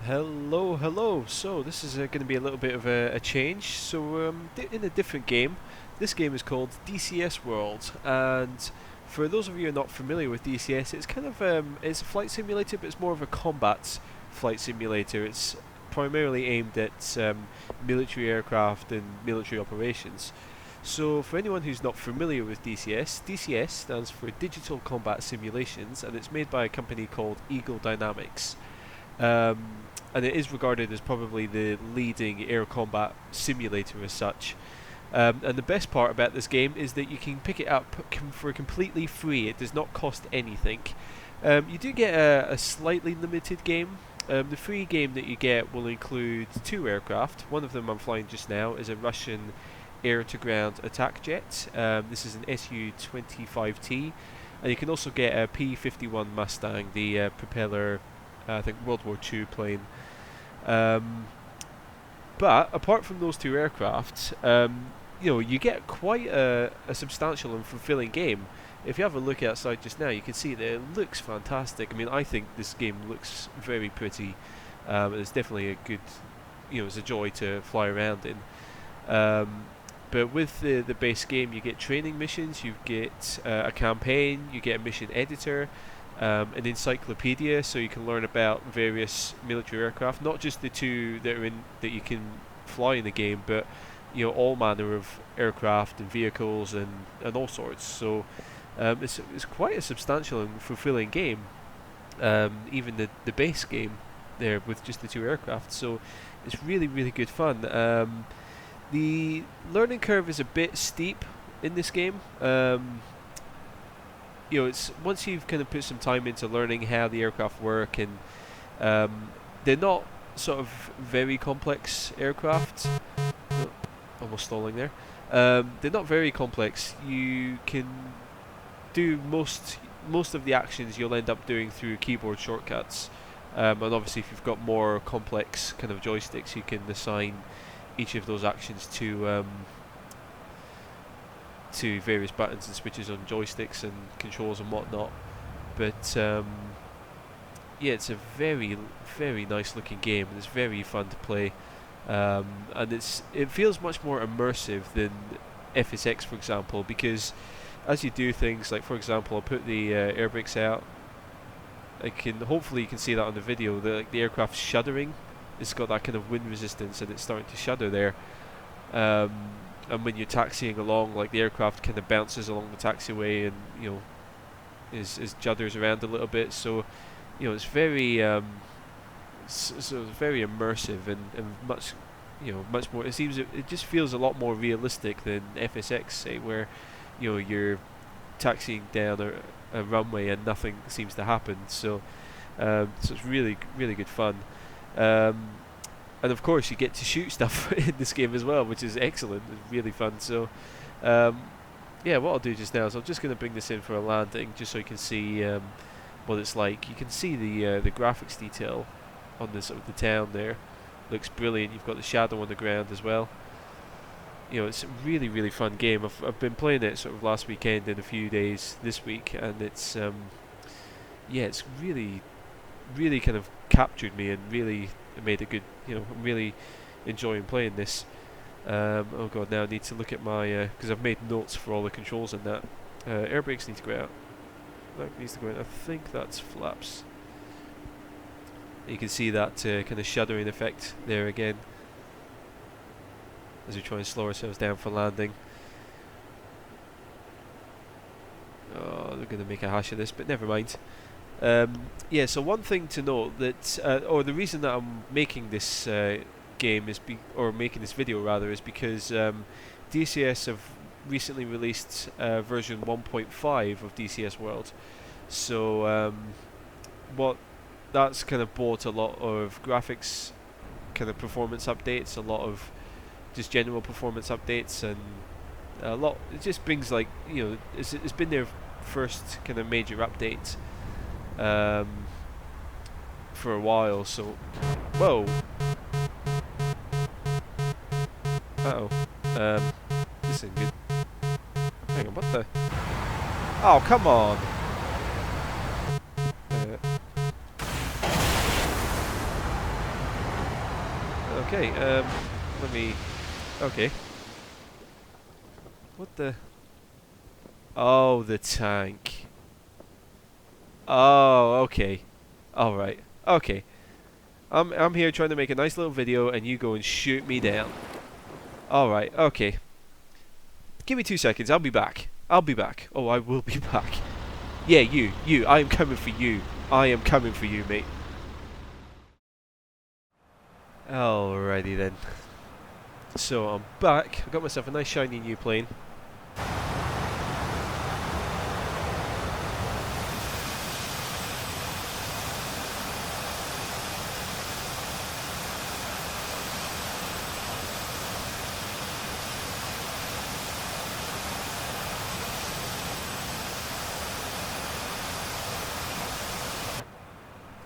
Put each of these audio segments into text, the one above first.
Hello, hello. So this is going to be a little bit of a change. So in a different game. This game is called DCS World, and for those of you who are not familiar with DCS, it's kind of it's a flight simulator, but it's more of a combat flight simulator. It's primarily aimed at military aircraft and military operations. So for anyone who's not familiar with DCS, DCS stands for Digital Combat Simulations, and it's made by a company called Eagle Dynamics. Um, and it is regarded as probably the leading air combat simulator as such. And the best part about this game is that you can pick it up for completely free. It does not cost anything. You do get a slightly limited game. The free game that you get will include two aircraft. One of them I'm flying just now is a Russian air-to-ground attack jet. This is an Su-25T, and you can also get a P-51 Mustang, the propeller, I think World War II plane. But apart from those two aircraft, you get quite a substantial and fulfilling game. If you have a look outside just now, you can see that it looks fantastic. I mean, I think this game looks very pretty. It's definitely a good, it's a joy to fly around in. But with the base game, you get training missions, you get a campaign, you get a mission editor, an encyclopedia, so you can learn about various military aircraft, not just the two that are in that you can fly in the game, but all manner of aircraft and vehicles and all sorts. So it's quite a substantial and fulfilling game. Even the base game there with just the two aircraft. So it's really good fun. The learning curve is a bit steep in this game. It's once you've kind of put some time into learning how the aircraft work, and they're not sort of very complex aircraft. Oh, almost stalling there. They're not very complex. You can do most of the actions you'll end up doing through keyboard shortcuts, and obviously if you've got more complex kind of joysticks, you can assign each of those actions to various buttons and switches on joysticks and controls and whatnot. But yeah, it's a very nice looking game, and it's very fun to play, and it feels much more immersive than FSX, for example, because as you do things like, for example, I'll put the air brakes out. Hopefully you can see that on the video. The aircraft's shuddering. It's got that kind of wind resistance, and it's starting to shudder there. And when you're taxiing along, like, the aircraft kind of bounces along the taxiway, and is judders around a little bit. So it's very very immersive, and much much more. It just feels a lot more realistic than FSX, say, where you're taxiing down a runway and nothing seems to happen. So it's really good fun. And of course you get to shoot stuff in this game as well, which is excellent. It's really fun. So yeah, what I'll do just now is I'm just going to bring this in for a landing, just so you can see what it's like. You can see the graphics detail on the sort of the town there. Looks brilliant. You've got the shadow on the ground as well. It's a really fun game. I've been playing it sort of last weekend and a few days this week, and it's yeah, it's really kind of captured me and really made it good. I'm really enjoying playing this. Oh god, now I need to look at my because I've made notes for all the controls in that. Air brakes need to go out. That needs to go out. I think that's flaps. You can see that kind of shuddering effect there again as we try and slow ourselves down for landing. Oh, they're going to make a hash of this, but never mind. Yeah, so one thing to note that, or the reason that I'm making this game or making this video rather, is because DCS have recently released version 1.5 of DCS World. So what that's kind of brought a lot of graphics, kind of performance updates, a lot of just general performance updates, and a lot. It just brings, like, it's been their first kind of major update for a while. So whoa, this isn't good. Hang on, what the? Oh, come on. Okay, let me... Okay. What the... Oh, the tank. Oh, okay. Alright. Okay. I'm here trying to make a nice little video and you go and shoot me down. Alright, okay. Give me 2 seconds, I'll be back. I'll be back. Oh, I will be back. Yeah, you. I am coming for you. I am coming for you, mate. Alrighty then. So I'm back. I got myself a nice shiny new plane.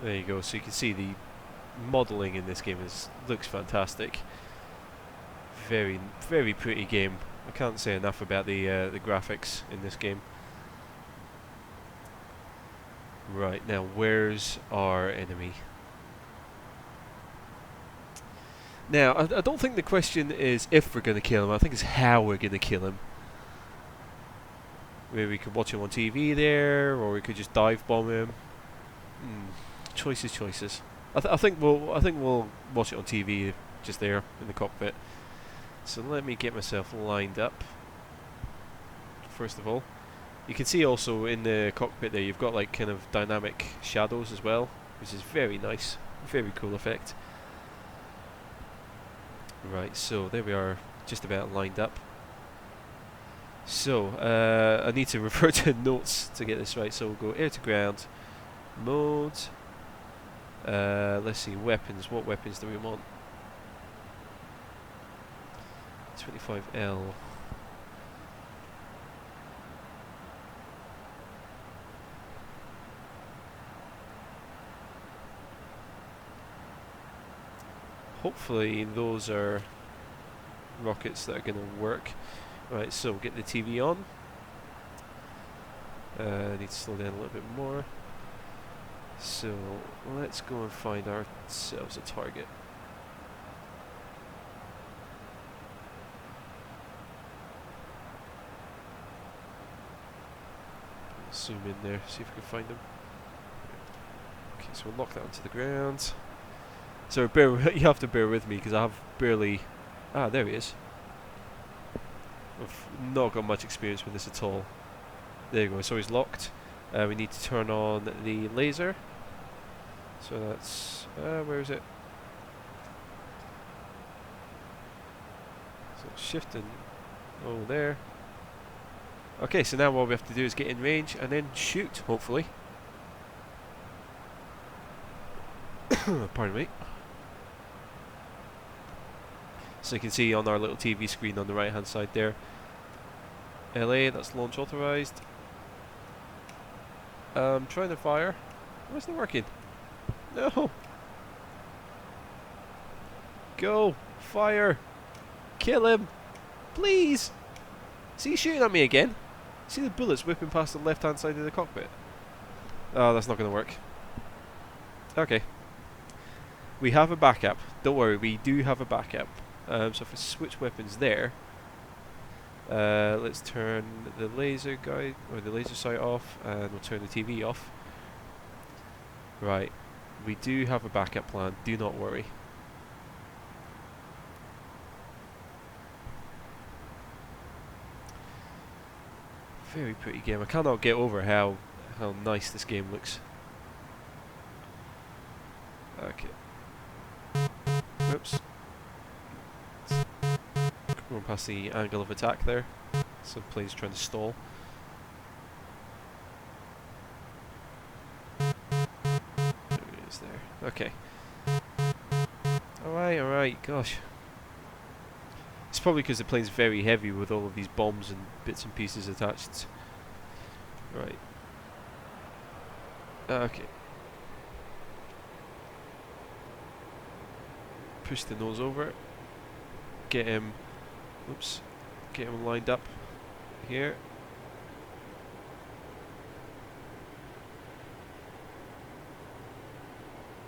There you go. So you can see the modelling in this game looks fantastic. Very, very pretty game. I can't say enough about the graphics in this game. Right, now where's our enemy? Now, I don't think the question is if we're going to kill him, I think it's how we're going to kill him. Maybe we could watch him on TV there, or we could just dive bomb him. Choices. I think we'll watch it on TV just there in the cockpit. So let me get myself lined up. First of all, you can see also in the cockpit there you've got like kind of dynamic shadows as well, which is very nice, very cool effect. Right, so there we are, just about lined up. So I need to refer to notes to get this right. So we'll go air to ground mode. Let's see, weapons. What weapons do we want? 25L. Hopefully those are rockets that are going to work. Right, so get the TV on. I need to slow down a little bit more. So let's go and find ourselves a target. Zoom in there, see if we can find him. Okay, so we'll lock that onto the ground. So you have to bear with me because I have barely... Ah, there he is. I've not got much experience with this at all. There you go, so he's locked. We need to turn on the laser. So that's... where is it? So shift and... Oh, there. Okay, so now what we have to do is get in range and then shoot, hopefully. Pardon me. So you can see on our little TV screen on the right hand side there, LA, that's launch authorized. Trying to fire. Why isn't it working? No! Go! Fire! Kill him! Please! See, he's shooting at me again. See the bullets whipping past the left hand side of the cockpit? Oh, that's not going to work. Okay. We have a backup. Don't worry, we do have a backup. So if we switch weapons there, let's turn the laser guide or the laser sight off, and we'll turn the TV off. Right, we do have a backup plan. Do not worry. Very pretty game. I cannot get over how nice this game looks. Okay. Oops. Going past the angle of attack there. Some plane's trying to stall. There it is there. Okay. Alright, gosh. It's probably because the plane's very heavy with all of these bombs and bits and pieces attached. Right. Okay. Push the nose over. Get him. Oops. Get him lined up here.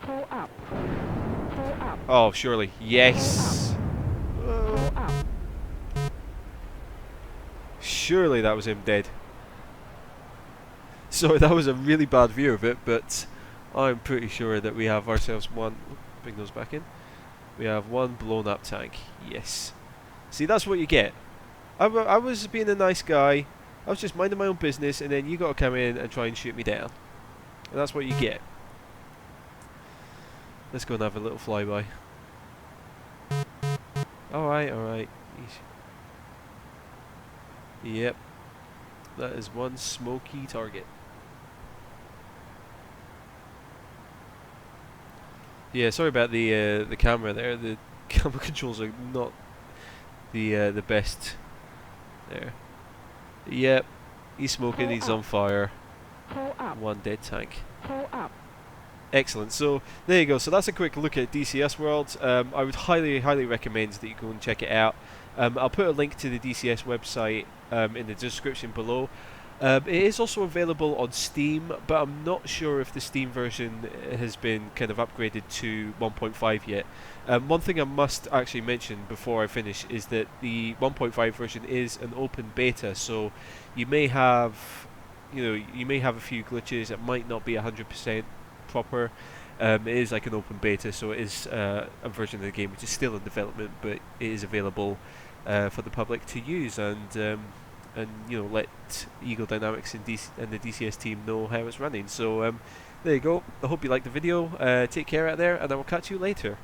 Pull up. Pull Oh, surely. Yes! Surely that was him dead. So that was a really bad view of it, but I'm pretty sure that we have ourselves one. Bring those back in. We have one blown up tank. Yes. See, that's what you get. I was being a nice guy. I was just minding my own business, and then you got to come in and try and shoot me down. And that's what you get. Let's go and have a little flyby. Alright, alright. Yep. That is one smoky target. Yeah, sorry about the camera there. The camera controls are not the best. There. Yep. He's smoking. He's on fire. One dead tank. Excellent. So there you go. So that's a quick look at DCS World. I would highly recommend that you go and check it out. I'll put a link to the DCS website in the description below. It is also available on Steam, but I'm not sure if the Steam version has been kind of upgraded to 1.5 yet. One thing I must actually mention before I finish is that the 1.5 version is an open beta, so you may have, you may have a few glitches. It might not be 100% proper. It is like an open beta, so it is a version of the game which is still in development, but it is available for the public to use, and let Eagle Dynamics and the DCS team know how it's running. So there you go. I hope you liked the video. Take care out there, and I will catch you later.